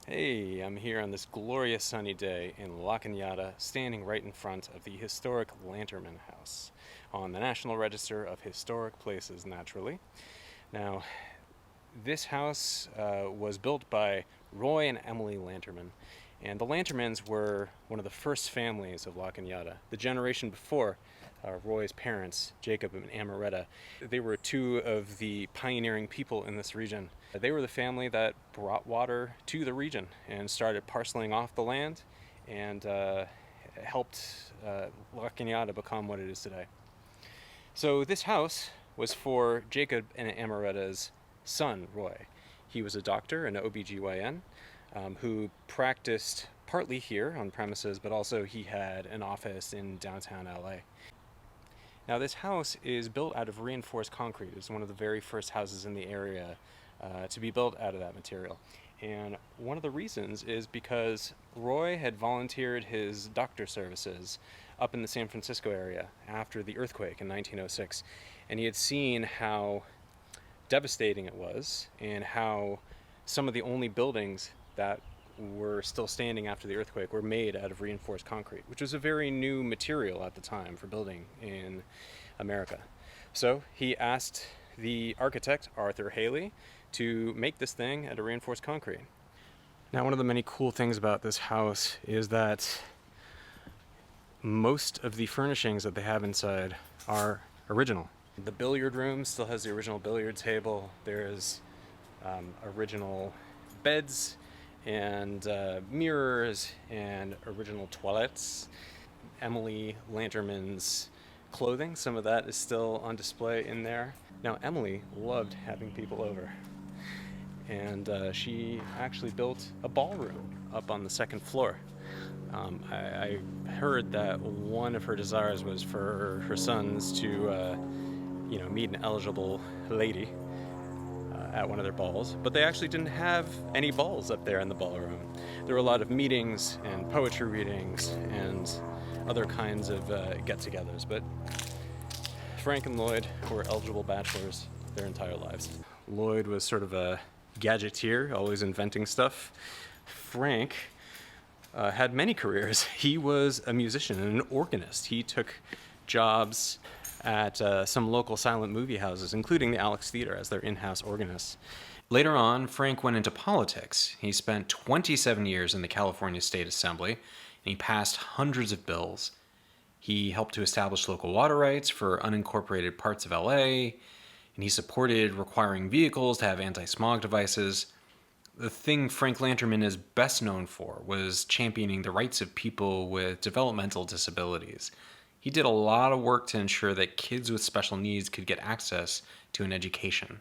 Hey, I'm here on this glorious sunny day in La Cañada, standing right in front of the historic Lanterman House on the National Register of Historic Places, naturally. Now, this house was built by Roy and Emily Lanterman, and the Lantermans were one of the first families of La Cañada. The generation before Roy's parents, Jacob and Amaretta, they were two of the pioneering people in this region. They were the family that brought water to the region and started parceling off the land and helped La Cañada become what it is today. So this house was for Jacob and Amaretta's son, Roy. He was a doctor, an OBGYN, who practiced partly here on premises, but also he had an office in downtown LA. Now this house is built out of reinforced concrete. It's one of the very first houses in the area to be built out of that material. And one of the reasons is because Roy had volunteered his doctor services up in the San Francisco area after the earthquake in 1906. And he had seen how devastating it was and how some of the only buildings that were still standing after the earthquake were made out of reinforced concrete, which was a very new material at the time for building in America. So he asked the architect, Arthur Haley, to make this thing out of reinforced concrete. Now, one of the many cool things about this house is that most of the furnishings that they have inside are original. The billiard room still has the original billiard table. There's original beds and mirrors and original toilettes. Emily Lanterman's clothing, some of that is still on display in there. Now, Emily loved having people over, and she actually built a ballroom up on the second floor. I heard that one of her desires was for her sons to meet an eligible lady at one of their balls, but they actually didn't have any balls up there in the ballroom. There were a lot of meetings and poetry readings and other kinds of get-togethers, but Frank and Lloyd were eligible bachelors their entire lives. Lloyd was sort of a gadgeteer, always inventing stuff. Frank had many careers. He was a musician and an organist. He took jobs at some local silent movie houses, including the Alex Theater, as their in-house organist. Later on, Frank went into politics. He spent 27 years in the California State Assembly, and he passed hundreds of bills. He helped to establish local water rights for unincorporated parts of LA, and he supported requiring vehicles to have anti-smog devices. The thing Frank Lanterman is best known for was championing the rights of people with developmental disabilities. He did a lot of work to ensure that kids with special needs could get access to an education.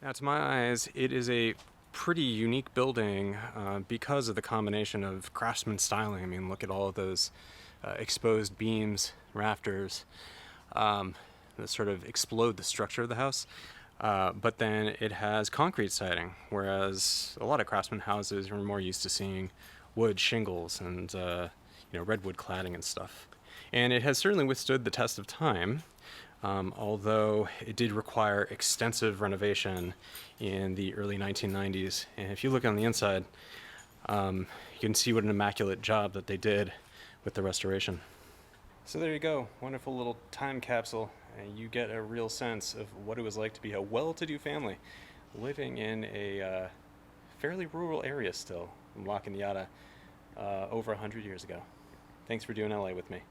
Now, to my eyes, it is a pretty unique building because of the combination of craftsman styling. I mean, look at all of those exposed beams, rafters, that sort of explode the structure of the house. But then it has concrete siding, whereas a lot of craftsman houses are more used to seeing wood shingles and redwood cladding and stuff. And it has certainly withstood the test of time, although it did require extensive renovation in the early 1990s. And if you look on the inside, you can see what an immaculate job that they did with the restoration. So there you go, wonderful little time capsule, and you get a real sense of what it was like to be a well-to-do family living in a fairly rural area still in La Cañada over 100 years ago. Thanks for doing LA with me.